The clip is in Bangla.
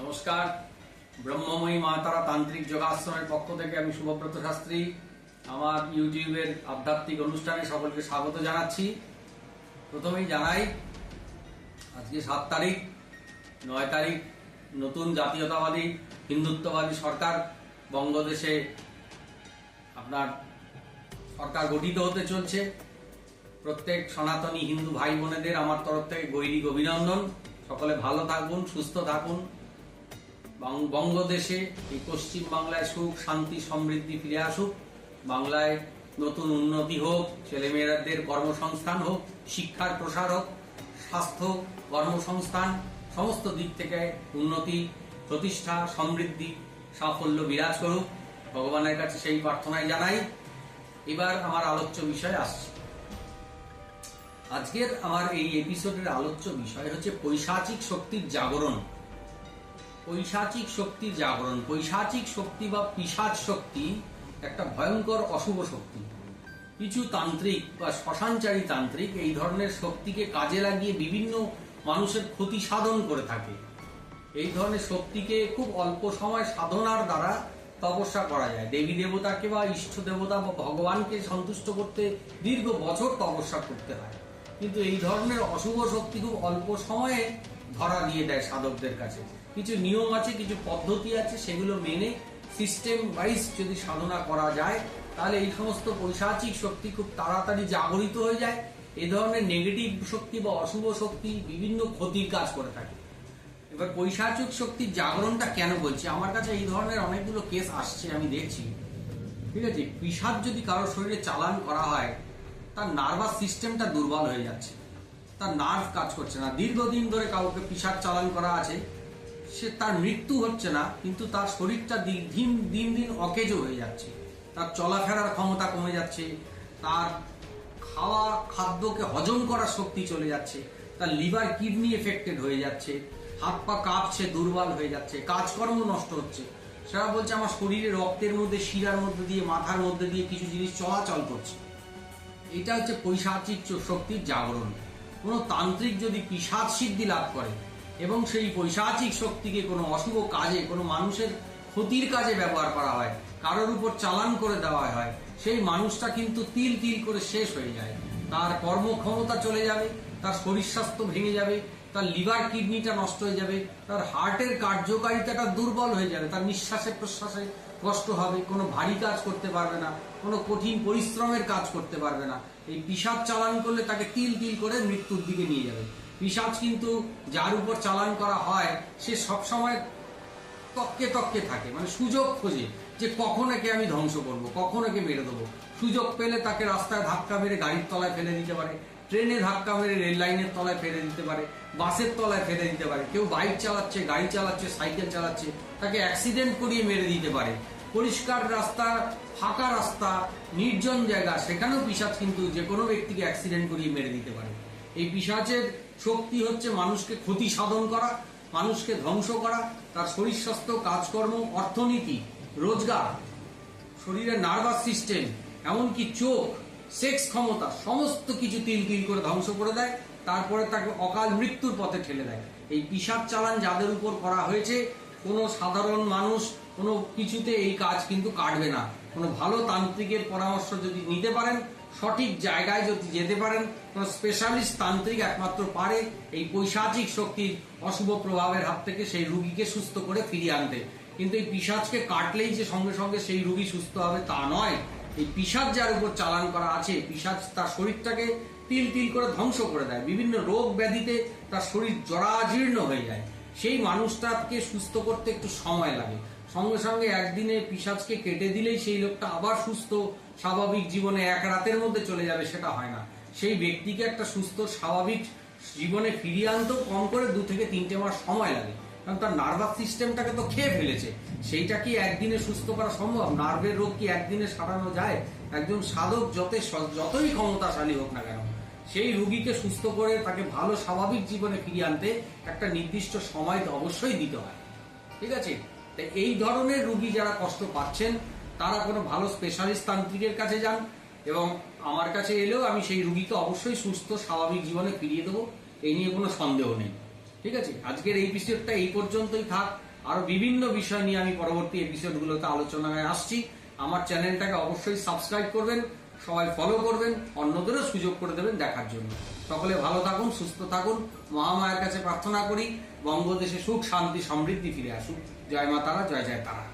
নমস্কার। ব্রহ্মময়ী মা তারা তান্ত্রিক যোগাশ্রমের পক্ষ থেকে আমি শুভব্রত শাস্ত্রী আমার ইউটিউবের আধ্যাত্মিক অনুষ্ঠানে সকলকে স্বাগত জানাচ্ছি। প্রথমেই জানাই আজকে 7 তারিখ 9 তারিখ নতুন জাতীয়তাবাদী হিন্দুত্ববাদী সরকার বঙ্গদেশে আপনার সরকার গঠিত হতে চলছে। প্রত্যেক সনাতনী হিন্দু ভাই বোনেদের আমার তরফ থেকে গৈরিক অভিনন্দন। সকলে ভালো থাকুন, সুস্থ থাকুন। বঙ্গদেশে এই পশ্চিম বাংলায় সুখ শান্তি সমৃদ্ধি ফিরে আসুক, বাংলায় নতুন উন্নতি হোক, ছেলেমেয়েদের কর্মসংস্থান হোক, শিক্ষার প্রসার হোক, স্বাস্থ্য কর্মসংস্থান সমস্ত দিক থেকে উন্নতি প্রতিষ্ঠা সমৃদ্ধি সাফল্য বিরাজ করুক, ভগবানের কাছে সেই প্রার্থনাই জানাই। এবার আমার আলোচ্য বিষয় আসছে। আজকের আমার এই এপিসোডের আলোচ্য বিষয় হচ্ছে পৈশাচিক শক্তির জাগরণ। পৈশাচিক শক্তির জাগরণ, পৈশাচিক শক্তি বা পিশাচ শক্তি একটা ভয়ঙ্কর অশুভ শক্তি। কিছু তান্ত্রিক বা শ্মশানচারী তান্ত্রিক এই ধরনের শক্তিকে কাজে লাগিয়ে বিভিন্ন মানুষের ক্ষতি সাধন করে থাকে। এই ধরনের শক্তিকে খুব অল্প সময় সাধনার দ্বারা তপস্যা করা যায়। দেবী দেবতাকে বা ইষ্ট দেবতা বা ভগবানকে সন্তুষ্ট করতে দীর্ঘ বছর তপস্যা করতে হয়, কিন্তু এই ধরনের অশুভ শক্তি খুব অল্প সময়ে ধরা দিয়ে দেয় সাধকদের কাছে। কিছু নিয়ম আছে, কিছু পদ্ধতি আছে, সেগুলো মেনে সিস্টেম ওয়াইজ যদি সাধনা করা যায় তাহলে এই সমস্ত পৈশাচিক শক্তি খুব তাড়াতাড়ি জাগরিত হয়ে যায়। এই ধরনের নেগেটিভ শক্তি বা অশুভ শক্তি বিভিন্ন ক্ষতির কাজ করে থাকে। এবার পৈশাচিক শক্তির জাগরণটা কেন বলছি, আমার কাছে এই ধরনের অনেকগুলো কেস আসছে, আমি দেখছি। ঠিক আছে, পিশাচ যদি কারোর শরীরে চালান করা হয়, তার নার্ভাস সিস্টেমটা দুর্বল হয়ে যাচ্ছে, তার নার্ভ কাজ করছে না। দীর্ঘদিন ধরে কাউকে পিশাচ চালান করা আছে, সে তার মৃত্যু হচ্ছে না, কিন্তু তার শরীরটা দিন দিন অকেজো হয়ে যাচ্ছে, তার চলাফেরার ক্ষমতা কমে যাচ্ছে, তার খাওয়া খাদ্যকে হজম করার শক্তি চলে যাচ্ছে, তার লিভার কিডনি এফেক্টেড হয়ে যাচ্ছে, হাত পা কাঁপছে, দুর্বল হয়ে যাচ্ছে, কাজকর্ম নষ্ট হচ্ছে। সেটা বলছে আমার শরীরে রক্তের মধ্যে, শিরার মধ্যে দিয়ে, মাথার মধ্যে দিয়ে কিছু জিনিস চলাচল করছে। এটা হচ্ছে পৈশাচিক শক্তির জাগরণ। কোনো তান্ত্রিক যদি পিশাচ সিদ্ধি লাভ করে এবং সেই পৈশাচিক শক্তিকে কোনো অশুভ কাজে, কোনো মানুষের ক্ষতির কাজে ব্যবহার করা হয়, কারোর উপর চালান করে দেওয়া হয়, সেই মানুষটা কিন্তু তিল তিল করে শেষ হয়ে যায়। তার কর্মক্ষমতা চলে যাবে, তার শরীর স্বাস্থ্য ভেঙে যাবে, তার লিভার কিডনিটা নষ্ট হয়ে যাবে, তার হার্টের কার্যকারিতাটা দুর্বল হয়ে যাবে, তার নিঃশ্বাসে প্রশ্বাসে কষ্ট হবে, কোনো ভারী কাজ করতে পারবে না, কোনো কঠিন পরিশ্রমের কাজ করতে পারবে না। এই পিশাচ চালান করলে তাকে তিল তিল করে মৃত্যুর দিকে নিয়ে যাবে। পিশাচ কিন্তু যার উপর চালান করা হয় সে সবসময় তককে তককে থাকে, মানে সুযোগ খোঁজে যে কখন একে আমি ধ্বংস করবো, কখন একে মেরে দেবো। সুযোগ পেলে তাকে রাস্তায় ধাক্কা মেরে গাড়ির তলায় ফেলে দিতে পারে, ট্রেনে ধাক্কা মেরে রেল লাইনের তলায় ফেলে দিতে পারে, বাসের তলায় ফেলে দিতে পারে, কেউ বাইক চালাচ্ছে, গাড়ি চালাচ্ছে, সাইকেল চালাচ্ছে, তাকে অ্যাক্সিডেন্ট করিয়ে মেরে দিতে পারে। পরিষ্কার রাস্তা, ফাঁকা রাস্তা, নির্জন জায়গা, সেখানেও পিশাচ কিন্তু যে কোনো ব্যক্তিকে অ্যাক্সিডেন্ট করিয়ে মেরে দিতে পারে। এই পিশাচের শক্তি হচ্ছে মানুষকে ক্ষতি সাধন করা, মানুষকে ধ্বংস করা, তার শরীর স্বাস্থ্য, কাজকর্ম, অর্থনীতি, রোজগার, শরীরের নার্ভাস সিস্টেম, এমনকি চোখ, সেক্স ক্ষমতা, সমস্ত কিছু তিল তিল করে ধ্বংস করে দেয়। তারপরে তাকে অকাল মৃত্যুর পথে ঠেলে দেয়। এই পিশাচ চালান যাদের উপর করা হয়েছে, কোনো সাধারণ মানুষ কোনো কিছুতে এই কাজ কিন্তু কাটবে না। কোনো ভালো তান্ত্রিকের পরামর্শ যদি নিতে পারেন, সঠিক জায়গায় যদি যেতে পারেন, কোনো স্পেশালিস্ট তান্ত্রিক একমাত্র পারে এই পৈশাচিক শক্তির অশুভ প্রভাবের হাত থেকে সেই রুগীকে সুস্থ করে ফিরিয়ে আনতে। কিন্তু এই পিশাচকে কাটলেই যে সঙ্গে সঙ্গে সেই রুগী সুস্থ হবে তা নয়। এই পিশাচ যার উপর চালান করা আছে, পিশাচ তার শরীরটাকে তিল তিল করে ধ্বংস করে দেয়। বিভিন্ন রোগ ব্যাধিতে তার শরীর জরাজীর্ণ হয়ে যায়। সেই মানুষটাকে সুস্থ করতে একটু সময় লাগে। সঙ্গে সঙ্গে একদিনে পিশাচকে কেটে দিলেই সেই লোকটা আবার সুস্থ স্বাভাবিক জীবনে এক রাতের মধ্যে চলে যাবে, সেটা হয় না। সেই ব্যক্তিকে একটা সুস্থ স্বাভাবিক জীবনে ফিরিয়ে আনতেও কম করে 2 থেকে 3 মাস সময় লাগে, কারণ তার নার্ভাস সিস্টেমটাকে তো খেয়ে ফেলেছে। সেইটা কি একদিনে সুস্থ করা সম্ভব? নার্ভের রোগ কি একদিনে সারানো যায়? একজন সাধক যতই ক্ষমতাশালী হোক না কেন, সেই রোগীকে সুস্থ করে তাকে ভালো স্বাভাবিক জীবনে ফিরিয়ে আনতে একটা নির্দিষ্ট সময় অবশ্যই দিতে হয়। ঠিক আছে, তাই এই ধরনের রোগী যারা কষ্ট পাচ্ছেন তারা কোনো ভালো স্পেশালিস্ট তান্ত্রিকের কাছে যান, এবং আমার কাছে এলেও আমি সেই রোগীকে অবশ্যই সুস্থ স্বাভাবিক জীবনে ফিরিয়ে দেবো, এই নিয়ে কোনো সন্দেহ নেই। ঠিক আছে, আজকের এই এপিসোডটা এই পর্যন্তই থাক। আরো বিভিন্ন বিষয় নিয়ে আমি পরবর্তী এপিসোডগুলোতে আলোচনায় আসছি। আমার চ্যানেলটাকে অবশ্যই সাবস্ক্রাইব করবেন, সবাই ফলো করবেন, অন্যদেরও সুযোগ করে দেবেন দেখার জন্য। সকলে ভালো থাকুন, সুস্থ থাকুন। মহামায়ের কাছে প্রার্থনা করি বঙ্গদেশে সুখ, শান্তি, সমৃদ্ধি ফিরে আসুক। জয় মা তারা, জয় জয় তারা।